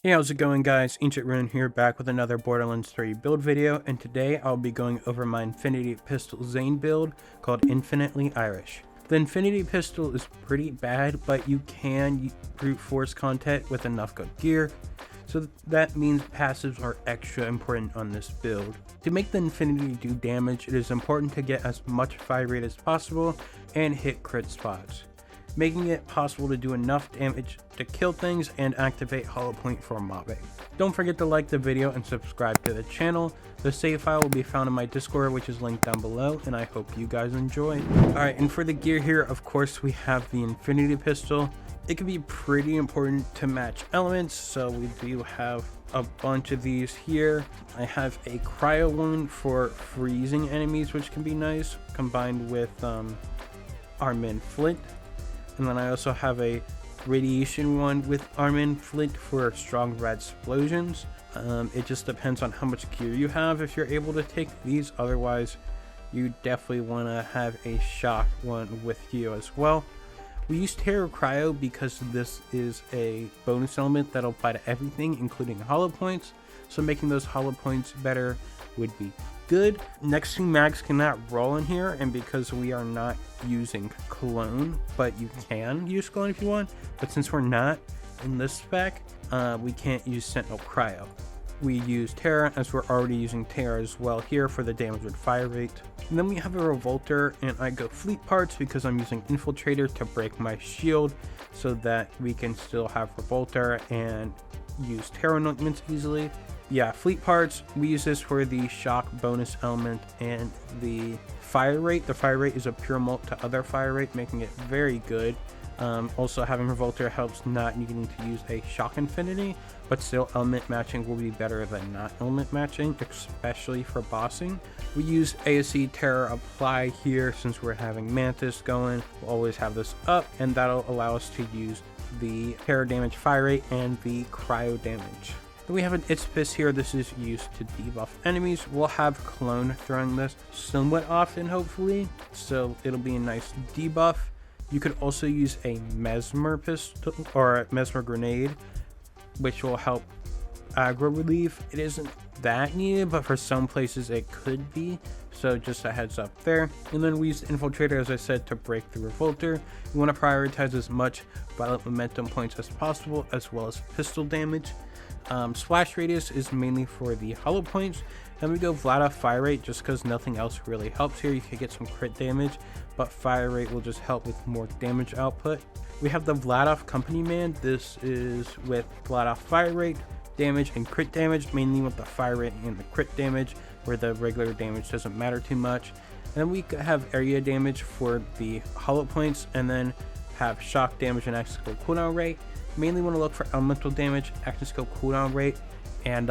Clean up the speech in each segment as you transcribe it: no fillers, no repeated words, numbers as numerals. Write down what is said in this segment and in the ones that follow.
Hey, how's it going, guys? Ancient Rune here, back with another Borderlands 3 build video, and today I'll be going over my Infinity Pistol Zane build called Infinitely Irish. The Infinity Pistol is pretty bad, but you can brute force content with enough good gear, so that means passives are extra important on this build. To make the Infinity do damage, it is important to get as much fire rate as possible and hit crit spots, making it possible to do enough damage to kill things and activate hollow point for mobbing. Don't forget to like the video and subscribe to the channel. The save file will be found in my Discord, which is linked down below, and I hope you guys enjoy. Alright, and for the gear here, of course, we have the Infinity Pistol. It can be pretty important to match elements, so we do have a bunch of these here. I have a cryo wound for freezing enemies, which can be nice, combined with Armin Flint. And then I also have a radiation one with Armin Flint for strong red explosions. It just depends on how much gear you have if you're able to take these. Otherwise, you definitely want to have a shock one with you as well. We use Terror Cryo because this is a bonus element that'll apply to everything, including hollow points. So making those hollow points better would be good. Next two mags cannot roll in here, and because we are not using clone, but you can use clone if you want, but since we're not in this spec, we can't use Sentinel Cryo. We use Terra, as we're already using Terra as well here for the damage with fire rate. And then we have a Revolter, and I go Fleet Parts because I'm using Infiltrator to break my shield so that we can still have Revolter and use Terra anointments easily. Yeah, Fleet Parts, we use this for the shock bonus element and the fire rate. The fire rate is a pure mult to other fire rate, making it very good. Also, having Revolter helps not needing to use a shock infinity, but still element matching will be better than not element matching, especially for bossing. We use ASC Terror Apply here since we're having Mantis going. We'll always have this up, and that'll allow us to use the Terror damage fire rate and the cryo damage. Then we have an It's Piss here. This is used to debuff enemies. We'll have Clone throwing this somewhat often, hopefully, so it'll be a nice debuff. You could also use a Mesmer pistol or a Mesmer grenade, which will help aggro relief. It isn't that needed, but for some places it could be, so just a heads up there. And then we use Infiltrator, as I said, to break the Revolter. You want to prioritize as much violent momentum points as possible, as well as pistol damage. Splash radius is mainly for the hollow points. Then we go Vlada fire rate just because nothing else really helps here. You could get some crit damage, but fire rate will just help with more damage output. We have the Vladoff Company Man. This is with Vladoff fire rate, damage, and crit damage, mainly with the fire rate and the crit damage, where the regular damage doesn't matter too much. And then we have area damage for the hollow points, and then have shock damage and action skill cooldown rate. Mainly want to look for elemental damage, action skill cooldown rate, and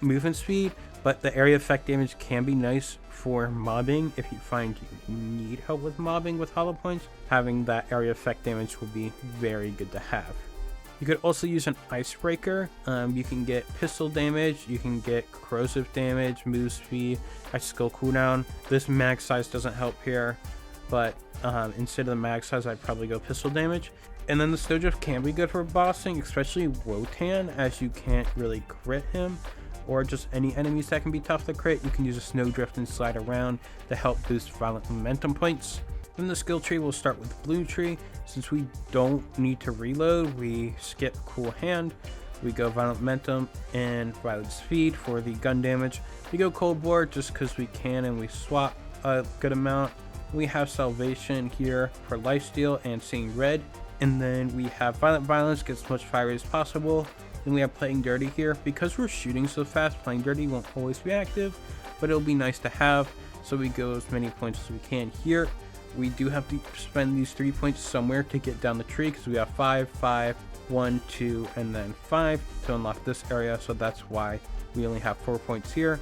movement speed, but the area effect damage can be nice for mobbing. If you find you need help with mobbing with hollow points, having that area effect damage will be very good to have. You could also use an Icebreaker. You can get pistol damage, you can get corrosive damage, move speed, action skill cooldown. This mag size doesn't help here, but instead of the mag size, I'd probably go pistol damage. And then the Snowdrift can be good for bossing, especially Wotan, as you can't really crit him, or just any enemies that can be tough to crit. You can use a Snowdrift and slide around to help boost violent momentum points. Then the skill tree will start with Blue Tree. Since we don't need to reload, we skip Cool Hand. We go Violent Momentum and Violent Speed for the gun damage. We go Cold War just because we can, and we swap a good amount. We have Salvation here for Lifesteal and Seeing Red. And then we have Violent Violence, gets as much fire as possible. Then we have Playing Dirty here. Because we're shooting so fast, Playing Dirty won't always be active, but it'll be nice to have. So we go as many points as we can here. We do have to spend these 3 points somewhere to get down the tree, because we have 5, 5, 1, 2, and then 5 to unlock this area. So that's why we only have 4 points here.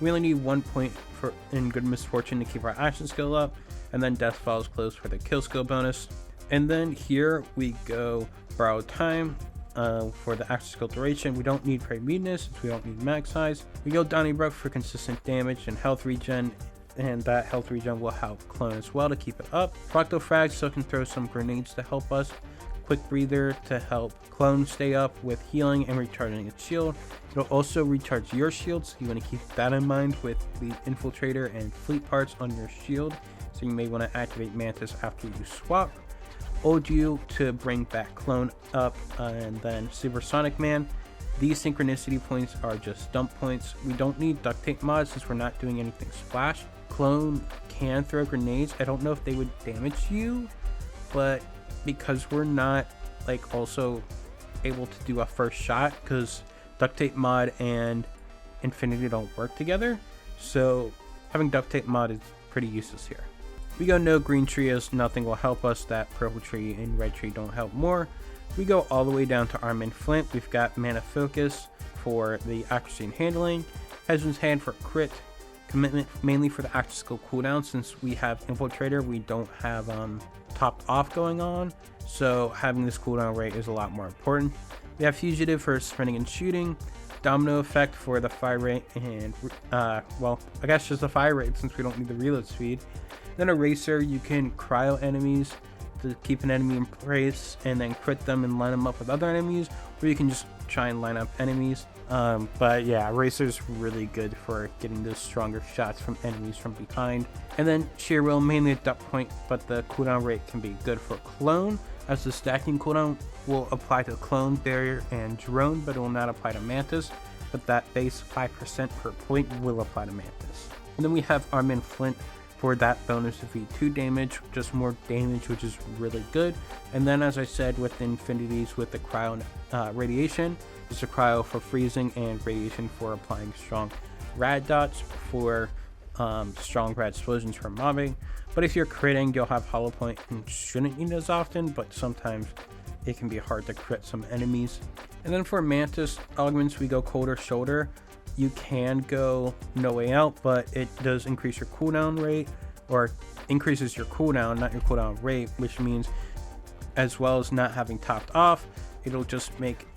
We only need 1 point for in Good Misfortune to keep our action skill up, and then Death Follows Close for the kill skill bonus. And then here we go Borrowed Time for the action skill duration. We don't need Prey Meanness since we don't need max size. We go Donnybrook for consistent damage and health regen, and that health regen will help Clone as well to keep it up. Proctofrag so can throw some grenades to help us. quick breather to help clone stay up with healing and recharging its shield. It'll also recharge your shield, so you want to keep that in mind with the infiltrator and fleet parts on your shield. So you may want to activate Mantis after you swap. Old you to bring back clone up, and then Supersonic Man. These synchronicity points are just dump points. We don't need duct tape mods since we're not doing anything splash. Clone can throw grenades. I don't know if they would damage you, but because we're not like also able to do a first shot, because duct tape mod and infinity don't work together, so having duct tape mod is pretty useless here. We go no green trios, nothing will help us. That purple tree and red tree don't help more. We go all the way down to Arm and Flint. We've got Mana Focus for the accuracy and handling, Husband's Hand for crit, Commitment mainly for the active skill cooldown. Since we have Infiltrator, we don't have topped off going on, so having this cooldown rate is a lot more important. We have Fugitive for sprinting and shooting, Domino Effect for the fire rate, and well, I guess just the fire rate since we don't need the reload speed. Then Eraser, you can cryo enemies to keep an enemy in place and then crit them and line them up with other enemies, or you can just try and line up enemies. But yeah, Eraser's really good for getting those stronger shots from enemies from behind. And then Sheer Will, mainly a duck point, but the cooldown rate can be good for Clone, as the stacking cooldown will apply to Clone, Barrier, and Drone, but it will not apply to Mantis. But that base 5% per point will apply to Mantis. And then we have Arm and Flint for that bonus of V2 damage, just more damage, which is really good. And then, as I said, with infinities with the cryo radiation, it's a cryo for freezing and radiation for applying strong rad dots for strong rad explosions for mobbing. But if you're critting, you'll have hollow point and shouldn't need as often, but sometimes it can be hard to crit some enemies. And then for Mantis augments, we go Colder Shoulder. You can go No Way Out, but it does increase your cooldown rate, or increases your cooldown, not your cooldown rate, which means as well as not having topped off, it'll just make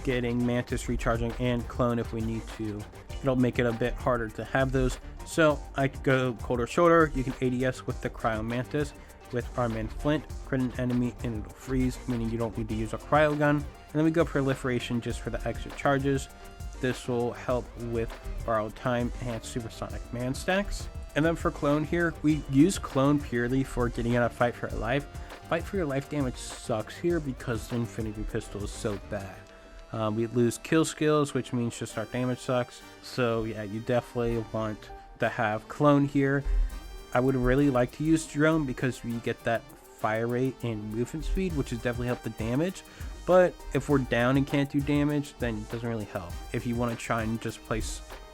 getting Mantis recharging and Clone if we need to. It'll make it a bit harder to have those. So I go Colder Shoulder. You can ADS with the Cryo Mantis with Arm and Flint, crit an enemy and it'll freeze, meaning you don't need to use a cryo gun. And then we go Proliferation just for the extra charges. This will help with borrowed time and Supersonic Man stacks. And then for Clone here, we use Clone purely for getting out of Fight for Your Life. Fight for Your Life damage sucks here because the Infinity Pistol is so bad. We lose kill skills, which means just our damage sucks. So yeah, you definitely want to have Clone here. I would really like to use Drone because we get that fire rate and movement speed, which has definitely helped the damage. But if we're down and can't do damage, then it doesn't really help. If you want to try and just play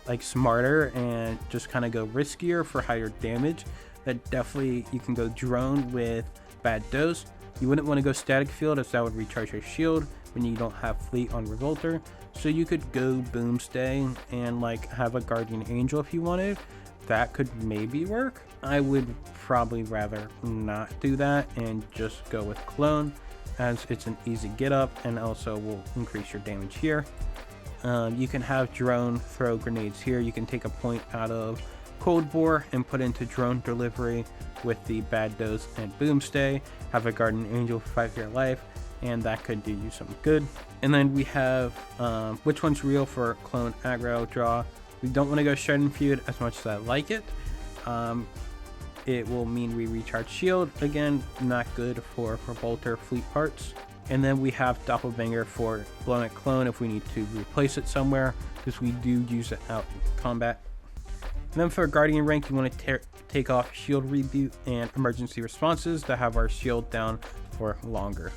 like smarter and just kind of go riskier for higher damage, then definitely you can go Drone with Bad Dose. You wouldn't want to go Static Field as that would recharge your shield when you don't have Fleet on Revolter. So you could go Boomstay and like have a Guardian Angel if you wanted. That could maybe work. I would probably rather not do that and just go with Clone, as it's an easy get up and also will increase your damage here. You can have Drone throw grenades here. You can take a point out of Cold Bore and put into Drone Delivery with the Bad Dose and Boomstay. Have a Guardian Angel for Fight for Your Life, and that could do you some good. And then we have which one's real for Clone aggro draw. We don't want to go Shred and Feud as much as I like it. It will mean we recharge shield. Again, not good for Revolter fleet parts. And then we have Doppelbanger for blowing at Clone if we need to replace it somewhere, because we do use it out in combat. And then for Guardian rank, you want to take off Shield Reboot and Emergency Responses to have our shield down for longer.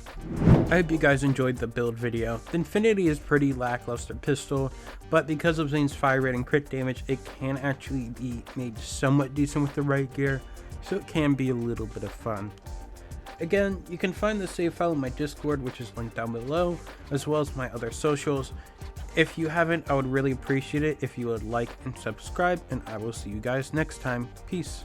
I hope you guys enjoyed the build video. The Infinity is pretty lackluster pistol, but because of Zane's fire rate and crit damage, it can actually be made somewhat decent with the right gear, so it can be a little bit of fun. Again, you can find the save file in my Discord, which is linked down below, as well as my other socials. If you haven't, I would really appreciate it if you would like and subscribe, and I will see you guys next time. Peace.